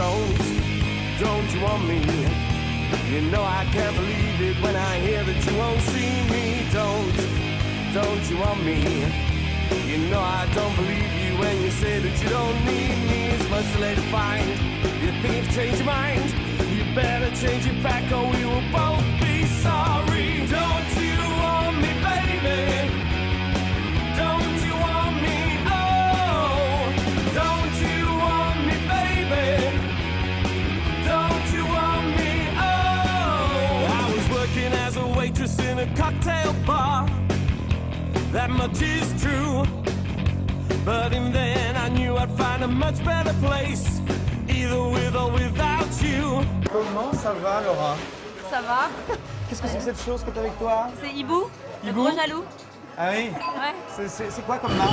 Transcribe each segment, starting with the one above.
don't you want me? You know I can't believe it when I hear that you won't see me. Don't you want me? You know I don't believe you when you say that you don't need me. It's much too late to find. You think you've changed your mind? You better change it back or we will both be sorry. Don't you want me, baby? Don't you want me? Oh, don't you want me, baby? Don't you want me? Oh, I was working as a waitress in a cocktail bar. That much is true. But in then I knew I'd find a much better place, either with or without you. Comment ça va, Laura? Ça va? Qu'est-ce que c'est que cette chose que tu as avec toi? C'est Hibou, le Hibou? gros jaloux. Ah oui? Ouais. C'est quoi comme marque?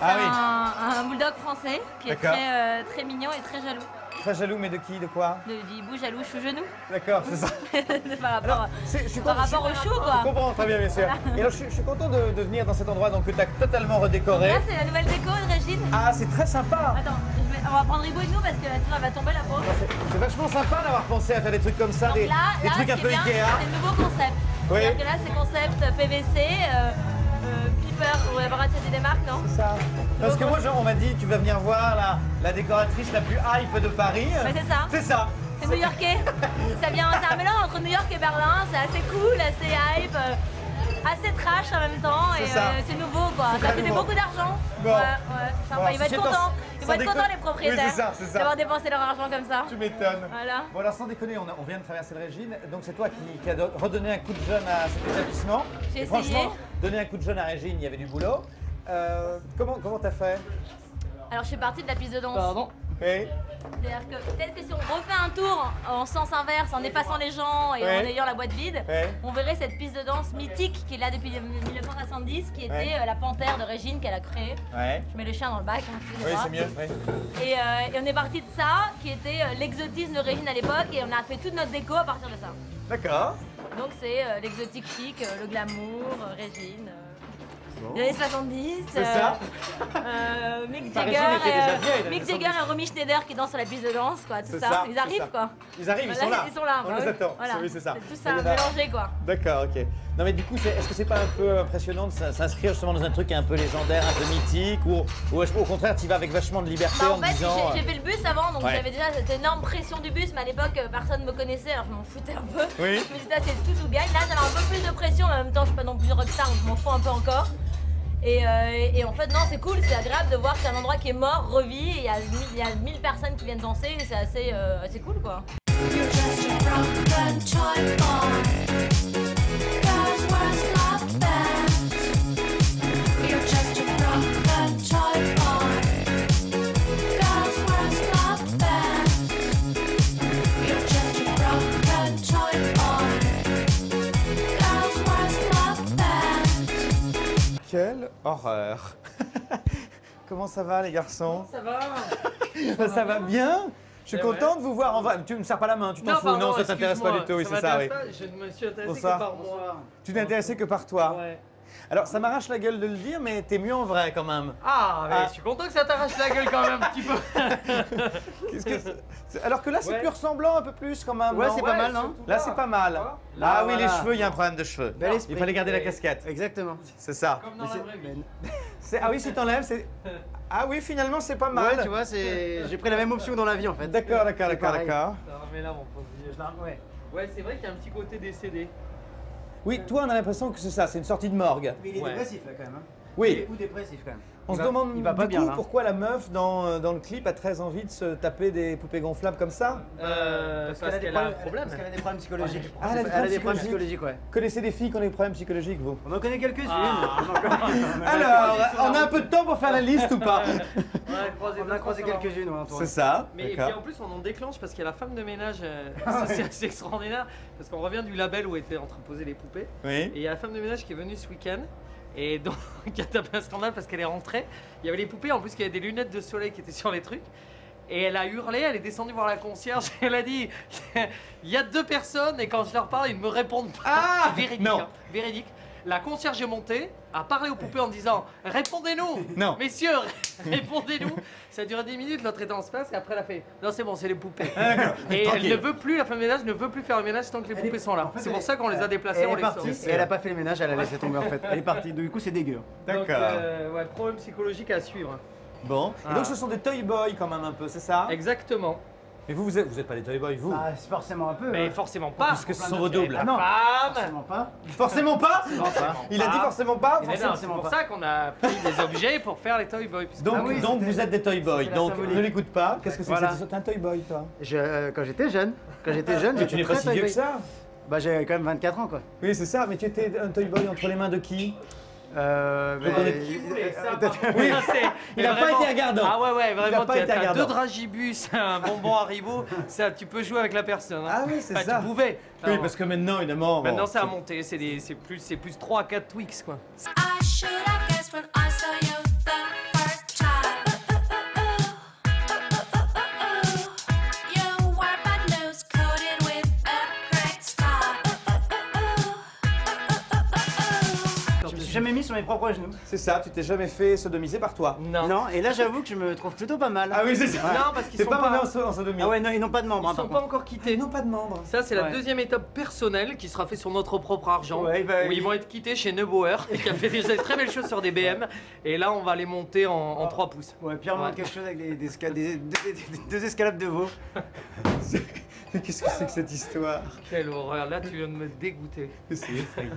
C'est un bulldog français qui est très mignon et très jaloux. Très jaloux, mais de qui? De quoi? Du hibou jaloux chou genou. D'accord, c'est ça. Par rapport au chou, quoi. Je comprends, très bien, bien sûr. Et alors, je suis content de venir dans cet endroit donc, que tu as totalement redécoré. Là, c'est la nouvelle déco de Régine. Ah, c'est très sympa. Attends, on va prendre Hibou avec nous parce que sinon elle va tomber la pauvre. C'est vachement sympa d'avoir pensé à faire des trucs comme ça, des trucs un peu Ikea. C'est le nouveau concept. Oui. C'est-à-dire que là, c'est concept PVC, Piper, on va racheter des marques, non? C'est ça. Parce que moi, genre, on m'a dit, tu vas venir voir la décoratrice la plus hype de Paris. Bah, c'est ça. C'est ça. C'est new-yorkais. C'est un mélange entre New York et Berlin. C'est assez cool, assez hype, assez trash en même temps. Et c'est nouveau, quoi. Ça a coûté beaucoup d'argent. Bon. Ouais, c'est sympa. Bon, Ils vont être contents. Ils vont être contents, les propriétaires, c'est ça. d'avoir dépensé leur argent comme ça. Tu m'étonnes. Voilà. Bon, alors sans déconner, on vient de traverser le Régine. Donc c'est toi qui as redonné un coup de jeune à cet établissement. J'ai Et essayé. franchement, donner un coup de jeune à Régine, il y avait du boulot. Comment t'as fait? Alors, je suis partie de la piste de danse. Pardon? Oui. C'est-à-dire que peut-être que si on refait un tour en sens inverse, en effaçant les gens et en ayant la boîte vide, on verrait cette piste de danse mythique qui est là depuis 1970, qui était la panthère de Régine qu'elle a créée. Ouais. Je mets le chien dans le bac. Hein, Oui, c'est mieux. Oui. Et on est parti de ça, qui était l'exotisme de Régine à l'époque, et on a fait toute notre déco à partir de ça. D'accord. Donc c'est l'exotique chic, le glamour, Régine. Les années 70, C'est ça. Mick Enfin, Jagger, Régine était déjà vieille, Mick Jagger et Romy Schneider qui dansent sur la piste de danse, quoi, tout C'est ça. ça, Ils c'est arrivent, ça. quoi. Ils arrivent, Voilà, ils ils sont là. On bah les oui. attend. Voilà. Oui, c'est ça. C'est tout ça, Il y en a- mélangé, quoi. D'accord, ok. Non mais du coup, est-ce que c'est pas un peu impressionnant de s'inscrire justement dans un truc un peu légendaire, un peu mythique, ou est-ce qu'au contraire tu y vas avec vachement de liberté Bah, en en fait, disant... j'ai fait le bus avant, donc Ouais. j'avais déjà cette énorme pression du bus, mais à l'époque, personne ne me connaissait, alors je m'en foutais un peu. Oui. Je me disais, ah, c'est tout ou gagne. Là, j'avais un peu plus de pression, mais en même temps, je suis pas non plus rockstar, donc je m'en fous un peu encore. Et en fait, non, c'est cool, c'est agréable de voir que c'est un endroit qui est mort, revit, et il y a 1000 personnes qui viennent danser, et c'est assez cool, quoi. You're just a broken toy boy. Girls' worst love band. You're just a broken toy boy. Girls' worst love band. You're just a broken toy boy. Girls' worst love band. Quelle horreur. Comment ça va les garçons? Ça va. Ça va bien? Je suis content de vous voir en vrai. Tu ne me serres pas la main, tu t'en fous. Non, ça t'intéresse pas du tout, oui, c'est ça, oui. Je ne me suis intéressé Pour que ça. par moi. Tu t'es intéressé que par toi. Ouais. Alors, ça m'arrache la gueule de le dire, mais t'es mieux en vrai quand même. Ah, mais Ah. je suis content que ça t'arrache la gueule quand même un petit peu. Qu'est-ce que alors que là, c'est plus ressemblant un peu plus quand même. Ouais, non c'est pas mal, non? Là, c'est pas mal. Là, Ah oui, voilà. les cheveux, il y a un problème de cheveux. Bel esprit. Il fallait garder la casquette. Exactement. C'est ça. Comme dans la vraie vie. Ah oui, si t'enlèves, c'est. Ah oui, finalement, c'est pas mal. Ouais, tu vois, j'ai pris la même option que dans la vie en fait. D'accord, d'accord, C'est d'accord, pareil. d'accord. Ça remet là mon pauvre vieux. Ouais. Ouais, c'est vrai qu'il y a un petit côté décédé. Oui, toi, on a l'impression que c'est ça, c'est une sortie de morgue. Mais il est Ouais. dépressif là quand même. Hein. Oui. Ou dépressif quand même. On se Il va- demande il va pas du bien coup là. pourquoi la meuf dans le clip a très envie de se taper des poupées gonflables comme ça. Parce qu'elle a un problème. Parce qu'elle a des problèmes psychologiques. Ah, elle a des Elle a problèmes des problèmes psychologiques. psychologiques, ouais. Connaissez des filles qui ont des problèmes psychologiques, vous? On en connaît quelques-unes. Ah. On en connaît- Alors, on a un peu de temps pour faire la liste ou pas? On a croisé quelques-unes, ouais, Antoine. C'est ça, Mais et puis d'accord. en plus on en déclenche parce qu'il y a la femme de ménage, c'est assez extraordinaire parce qu'on revient du label où étaient entreposées les poupées Oui. et il y a la femme de ménage qui est venue ce week-end et donc qui a tapé un scandale parce qu'elle est rentrée, il y avait les poupées en plus il y avait des lunettes de soleil qui étaient sur les trucs et elle a hurlé, elle est descendue voir la concierge et elle a dit il y a 2 personnes et quand je leur parle ils ne me répondent pas. Ah, Véridique, non. hein, véridique. La concierge est montée, a parlé aux poupées en disant répondez-nous, Non. messieurs, répondez-nous. Ça a duré 10 minutes, l'autre était en space et après elle a fait non c'est bon, c'est les poupées. Et Tranquille. elle ne veut plus, la femme de ménage ne veut plus faire le ménage tant que les poupées sont là. en fait, C'est pour elle- ça qu'on les a déplacées, Elle on est les partie sort. et elle a pas fait le ménage, elle a laissé tomber en fait. Elle est partie, du coup c'est dégueu. Donc, D'accord. ouais, problème psychologique à suivre. Bon. Et Ah. donc ce sont des Toy Boys quand même un peu, c'est ça? Exactement. Et vous êtes pas des Toy Boys, vous? Ah, c'est forcément un peu. Mais hein. forcément pas. Puisque ce sont vos doubles. La non. femme. Forcément pas. Forcément pas? Il a dit forcément pas? Mais non, c'est forcément pour pas. ça qu'on a pris des objets pour faire les Toy Boys. puisque- Donc, Ah oui, donc c'était- vous êtes des Toy Boys, c'était la donc symbolique. ne l'écoute pas. Qu'est-ce que c'est Voilà. que c'est? T'es un Toy Boy, toi? Quand j'étais jeune, Mais tu j'étais n'es pas très si vieux que Toy Boy. ça. Bah j'avais quand même 24 ans quoi. Oui, c'est ça, mais tu étais un Toy Boy entre les mains de qui? Oui, Il a pas été regardant. Ah ouais, ouais, vraiment, pas été t'as regardant. 2 dragibus, un bonbon Haribo, ça, tu peux jouer avec la personne. hein. Ah oui, c'est Enfin, ça. Tu pouvais. Oui, Alors, parce que maintenant, évidemment. Maintenant, bon, ça a monté, c'est plus 3 à 4 Twix, quoi. I should have guessed when I saw you the first time. You were bad news coated with a great style. Je me suis jamais mis sur mes propres genoux. C'est ça, tu t'es jamais fait sodomiser par toi. Non. Non, et là j'avoue que je me trouve plutôt pas mal. Ah oui, c'est ça. Non, parce qu'ils C'est sont pas mauvais pas, en sodomie. Ah ouais, non, ils n'ont pas de membres. ils hein, par sont pas contre. encore quittés. Ils n'ont pas de membres. Ça, c'est la Ouais. deuxième étape personnelle qui sera faite sur notre propre argent. Ouais, bah où oui. ils vont être quittés chez Neubauer, qui a fait des très belles choses sur des BM. Et là, on va les monter en 3 pouces. Ouais, Pierre Ouais. montre quelque chose avec deux escalades de veau. Mais qu'est-ce que c'est que cette histoire? Quelle horreur, là, tu viens de me dégoûter. C'est effrayant.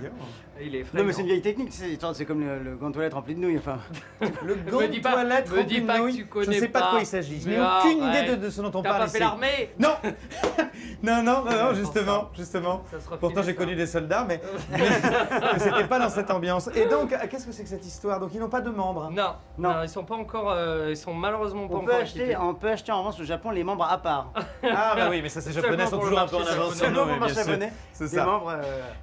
Il est effrayant. Non, mais c'est une vieille technique, c'est comme le gant de toilette rempli de nouilles. Enfin, Le gant Me de dis pas- toilette me rempli dis de pas que nouilles. tu connais Je ne sais pas de pas. quoi il s'agit. Je n'ai Mais aucune arrête. idée de ce dont on T'as parle pas ici. fait l'armée? Non. Non, justement. Ça se refile Pourtant, j'ai ça. connu des soldats, mais c'était pas dans cette ambiance. Et donc, qu'est-ce que c'est que cette histoire? Donc, ils n'ont pas de membres. Non, non, Non. ils sont pas encore, ils sont malheureusement pas on peut, encore acheter, équipés. on peut acheter en revanche au Japon les membres à part. Ah, bah oui, mais ça, ces Seulement japonais sont pour le toujours un peu en marché avance sur japonais. nous, Seulement mais pour bien le sûr. japonais, C'est des ça. membres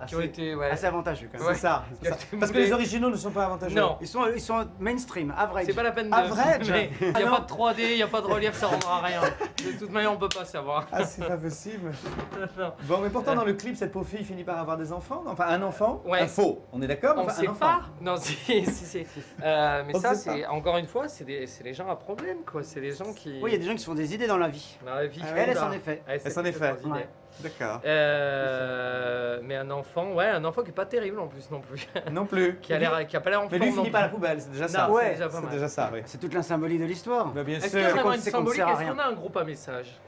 Qui ont été, ouais. assez avantageux quand même. Ouais. C'est ça. Parce que- Parce que les originaux ne sont pas avantageux. Non. Ils sont mainstream, average. C'est pas la peine de. Average. Mais il Ah n'y a non. pas de 3D, il n'y a pas de relief, ça rendra rien. De toute manière, on peut pas savoir. Ah, c'est pas possible. Non. Bon, mais pourtant, dans le clip, cette pauvre fille finit par avoir des enfants. Enfin, un enfant. Ouais. Un faux. On est d'accord? On Enfin, sait un enfant. pas. Non, si. Mais On ça, sait c'est encore une fois, c'est les gens à problème, quoi. C'est les gens qui. Oui, il y a des gens qui se font des idées dans la vie. Dans la vie. Ah Elle, ouais, elle s'en est fait. Ouais, Elle s'en c'est est fait. leurs idées. Ouais. D'accord. Mais un enfant, ouais, un enfant qui est pas terrible en plus non plus. Non plus. qui a pas l'air en Mais forme. lui non finit pas à la plus. poubelle, c'est déjà Non, ça. c'est Ouais, déjà pas C'est mal. déjà ça, oui. C'est toute la symbolique de l'histoire. Bah, bien Est-ce sûr. qu'il y a vraiment qu'on une sait qu'on ne symbolique? sert à Est-ce rien. qu'on a un groupe à message?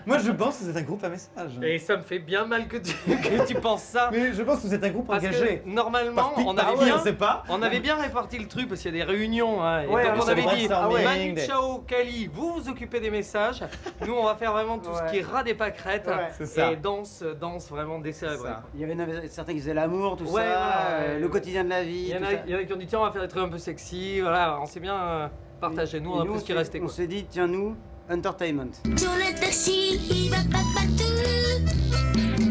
Moi, je pense que c'est un groupe à message. Et ça me fait bien mal que tu penses ça. Mais je pense que c'est un groupe Parce engagé. que normalement, Par on par avait qui, bien. on sait pas. On avait bien réparti le truc parce qu'il y a des réunions. Hein, et Ouais, donc oui, on c'est avait le dit brainstorming, Manu des- Chao, Kali, vous vous occupez des messages. Nous, on va faire vraiment tout ce Ouais. qui est ras des pâquerettes. Ouais. C'est ça. Et danse vraiment décérébrée. Ça. Il y avait certains qui faisaient l'amour, tout Ouais, ça, voilà, le quotidien de la vie. Il y en tout a, ça. il y en a qui ont dit tiens, on va faire des trucs un peu sexy. Voilà, on s'est bien partagé. Nous, on a pris ce qui restait. On Quoi. s'est dit, tiens, nous, entertainment. Don't let the sea, ba ba ba do.